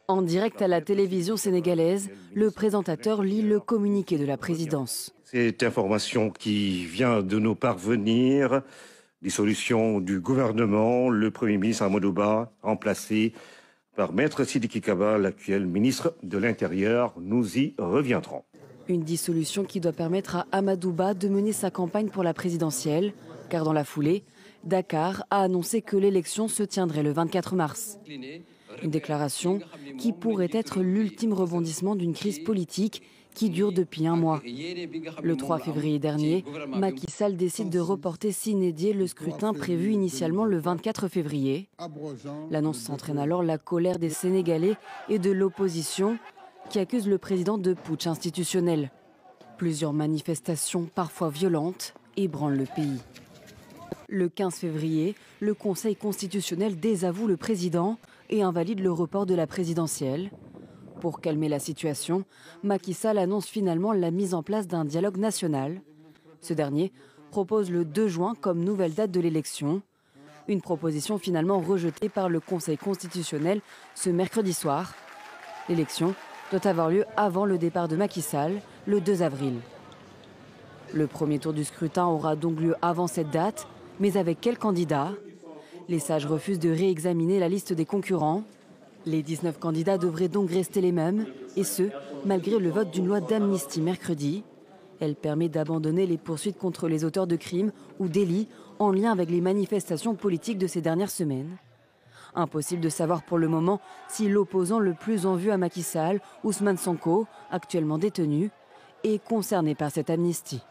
En direct à la télévision sénégalaise, le présentateur lit le communiqué de la présidence. Cette information qui vient de nous parvenir, dissolution du gouvernement, le Premier ministre Amadou Ba, remplacé par Maître Sidiki Kaba, l'actuel ministre de l'Intérieur. Nous y reviendrons. Une dissolution qui doit permettre à Amadou Ba de mener sa campagne pour la présidentielle, car dans la foulée, Dakar a annoncé que l'élection se tiendrait le 24 mars. Une déclaration qui pourrait être l'ultime rebondissement d'une crise politique qui dure depuis un mois. Le 3 février dernier, Macky Sall décide de reporter sine die le scrutin prévu initialement le 24 février. L'annonce entraîne alors la colère des Sénégalais et de l'opposition qui accusent le président de putsch institutionnel. Plusieurs manifestations, parfois violentes, ébranlent le pays. Le 15 février, le Conseil constitutionnel désavoue le président et invalide le report de la présidentielle. Pour calmer la situation, Macky Sall annonce finalement la mise en place d'un dialogue national. Ce dernier propose le 2 juin comme nouvelle date de l'élection. Une proposition finalement rejetée par le Conseil constitutionnel ce mercredi soir. L'élection doit avoir lieu avant le départ de Macky Sall, le 2 avril. Le premier tour du scrutin aura donc lieu avant cette date, mais avec quel candidat ? Les sages refusent de réexaminer la liste des concurrents. Les 19 candidats devraient donc rester les mêmes, et ce, malgré le vote d'une loi d'amnistie mercredi. Elle permet d'abandonner les poursuites contre les auteurs de crimes ou délits en lien avec les manifestations politiques de ces dernières semaines. Impossible de savoir pour le moment si l'opposant le plus en vue à Macky Sall, Ousmane Sonko, actuellement détenu, est concerné par cette amnistie.